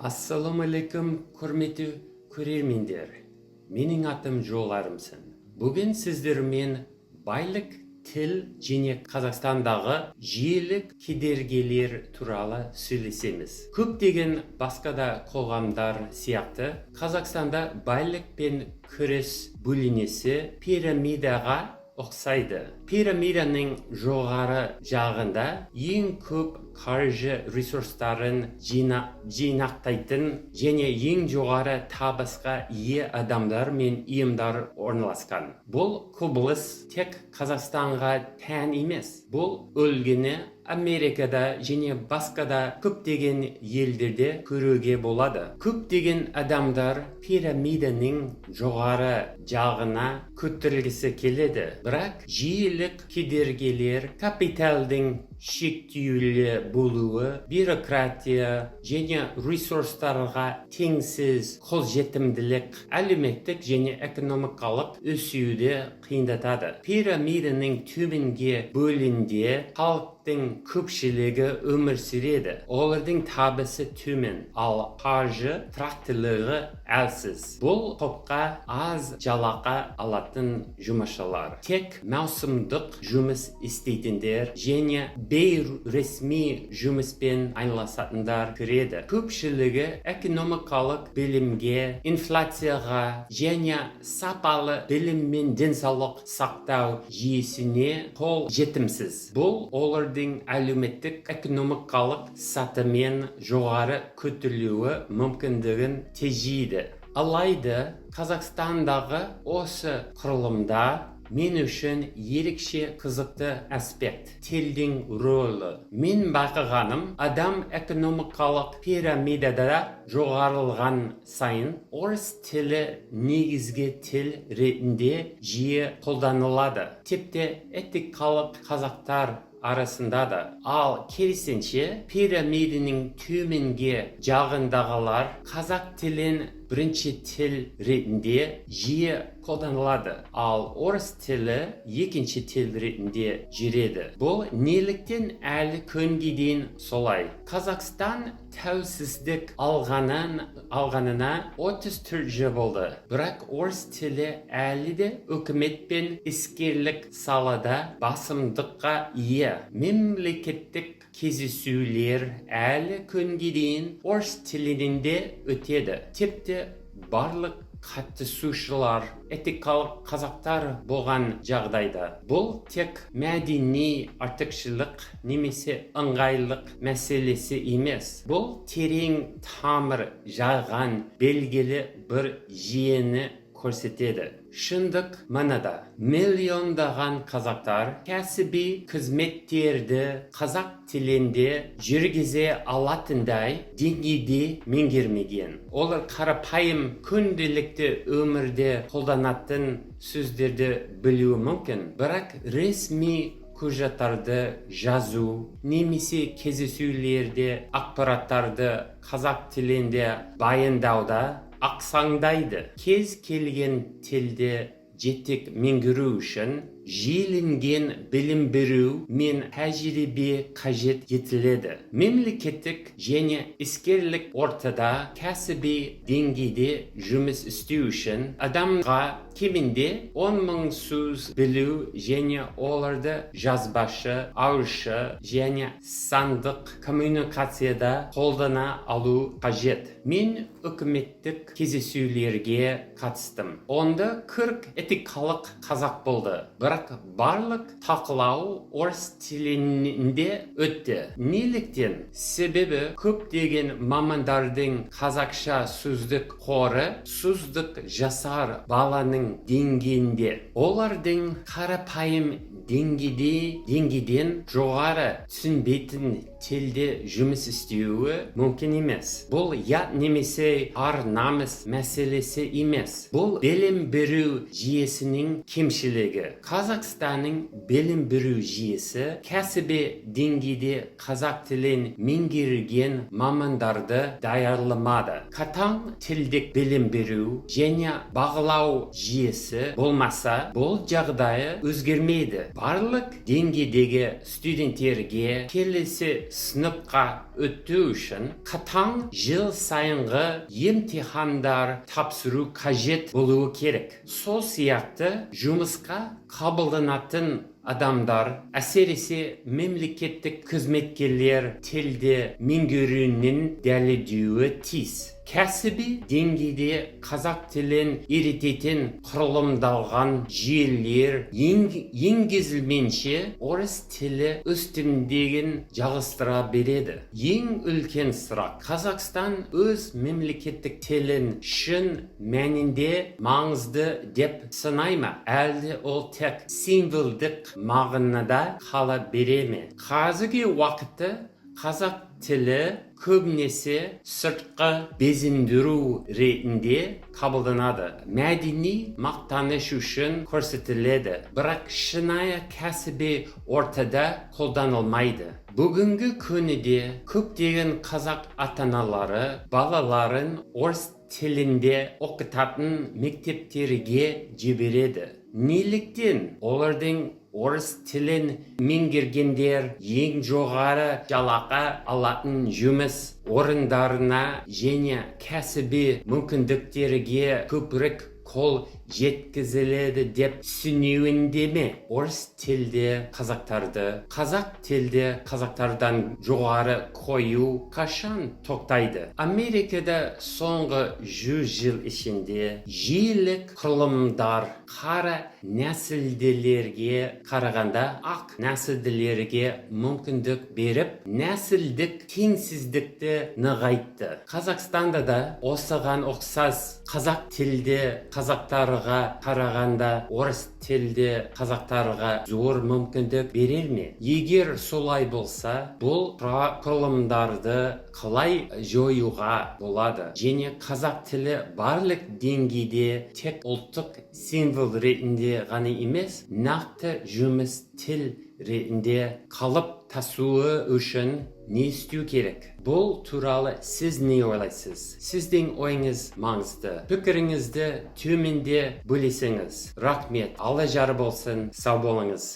Ассалаумағалейкум, құрметті көрермендер. Менің атым Жоларымсын. Бүгін сіздермен байлық, тіл және Қазақстандағы жүйелік кедергілер туралы сөйлесеміз. Көптеген басқа да қоғамдар сияқты Қазақстанда байлық пен күрес бөлінесі пирамидаға ұқсайды. Пирамиданың жоғары жағында ең көп қаржы ресурстарын жинақтайтын және ең жоғары табысқа ие адамдар мен ұйымдар орналасқан. Бұл құбылыс тек Қазақстанға тән емес. Бұл үлгіні Америкада және басқа да көптеген елдерде көруге болады. Көптеген адамдар пирамиданың жоғары жағына көтерілгісі келеді. Бірақ жүйелік кедергілер, капиталдың шектеулі болуы, бюрократия және ресурстарға теңсіз қолжетімділік әлеуметтік және экономикалық өсуді қиындатады. Пирамиданың төменгі бөлігінде халықтың көпшілігі өмір сүреді. Олардың табысы төмен, ал қаржы тұрақтылығы әлсіз. Бұл топқа аз жалақы алатын жұмысшылар, тек маусымдық жұмыс істейтіндер және бейресми жұмыспен айналысатындар кіреді. Көпшілігі экономикалық білімге, инфляцияға және сапалы білім мен денсаулық сақтау жүйесіне қол жетімсіз. Бұл олардың әлеуметтік экономикалық сатымен жоғары көтерілуі мүмкіндігін тежейді. Алайда Қазақстандағы осы құрылымда мен үшін ерекше қызықты аспект – тілдің рөлі. Мен байқағаным, адам экономикалық пирамидада жоғарылған сайын орыс тілі негізгі тіл ретінде жиі қолданылады. Тіпті этникалық қазақтар арасында да. Ал керісінше пирамиданың төменгі жағындағылар қазақ тілін бірінші тіл ретінде жиі қолданылады, ал орыс тілі екінші тіл ретінде жүреді. Бұл неліктен әлі күнге дейін солай? Қазақстан тәуелсіздік алғанына 34 жыл болды. Бірақ орыс тілі әлі де үкімет пен іскерлік салада басымдыққа ие. Мемлекеттік кездесулер әлі күнге дейін орыс тілінде өтеді. Тіпті барлық қатысушылар этникалық қазақтар болған жағдайда. Бұл тек мәдени артықшылық немесе ыңғайлық мәселесі емес. Бұл терең тамыр жайған белгілі бір жүйені көрсетеді. Шындық мынада. Миллиондаған қазақтар кәсіби қызметтерді қазақ тілінде жүргізе алатындай деңгейде меңгермеген. Олар қарапайым күнделікті өмірде қолданатын сөздерді білуі мүмкін, бірақ ресми құжаттарды жазу немесе кездесулерде ақпараттарды қазақ тілінде баяндауда ақсаңдайды. Кез келген тілде жетік меңгеру үшін жүйеленген білім беру мен тәжірибе қажет етіледі. Мемлекеттік және іскерлік ортада кәсіби деңгейде жұмыс істеу үшін адамға кемінде 10,000 сөз білу және оларды жазбаша, ауызша және сандық коммуникацияда қолдана алу қажет. Мен үкіметтік кездесулерге қатыстым. Онда 40 этникалық қазақ болды. Бірақ барлық талқылау орыс тілінде өтті. Неліктен? Себебі көптеген мамандардың қазақша сөздік қоры сөздік жасар баланың деңгейінде. Олардың қарапайым деңгейден жоғары түсінбейтін тілде жұмыс істеуі мүмкін емес. Бұл ұят немесе ар-намыс мәселесі емес. Бұл білім беру жүйесінің кемшілігі. Қазақстанның білім беру жүйесі кәсіби деңгейде қазақ тілін меңгерген мамандарды даярламады. Қатаң тілдік білім беру және бағалау жүйесі болмаса, бұл жағдайы өзгермейді. Барлық деңгейдегі студенттерге келесі сыныпқа өту үшін қатаң жыл сайынғы емтихандар тапсыру қажет болуы керек. Сол сияқты жұмысқа қабылданатын адамдар, әсіресе мемлекеттік қызметкерлер тілді меңгеруін дәлелдеуі тиіс. Кәсіби деңгейде қазақ тілін үйрететін құрылымдалған жүйелер енгізілмейінше орыс тілі үстемдігін жалғастыра береді. Ең үлкен сұрақ: Қазақстан өз мемлекеттік тілін шын мәнінде маңызды деп санай ма? Әлде ол тек символдық мағынада қала бере ме? Қазіргі уақытта қазақ тілі көбінесе сыртқы безендіру ретінде қабылданады. Мәдени мақтаныш үшін көрсетіледі, бірақ шынайы кәсіби ортада қолданылмайды. Бүгінгі күнде көптеген қазақ ата-аналары балаларын орыс тілінде оқытатын мектептерге жібереді. Неліктен? Олардың орыс тілін меңгергендер ең жоғары жалақы алатын жұмыс орындарына және кәсіби мүмкіндіктерге көбірек қол жеткізіледі деп түсінуінде ме? Орыс тілді қазақтарды қазақ тілді қазақтардан жоғары қою қашан тоқтайды? Америкада соңғы 100 жыл ішінде жиілік құрылымдар қара нәсілділерге қарағанда ақ нәсілділерге мүмкіндік беріп, нәсілдік теңсіздікті нығайтты. Қазақстанда да осыған ұқсас қазақ тілді қазақтарға қарағанда орыс тілді қазақтарға зор мүмкіндік берер ме? Егер солай болса, бұл құрылымдарды қалай жоюға болады? Және қазақ тілі барлық деңгейде тек ұлттық символ ретінде ғана емес, нақты жұмыс тіл ретінде қалып тасуы үшін не істеу керек? Бұл туралы сіз не ойлайсыз? Сіздің ойыңыз маңызды. Пікіріңізді төменде бөлесеңіз. Рахмет. Алла жары болсын. Сау болыңыз.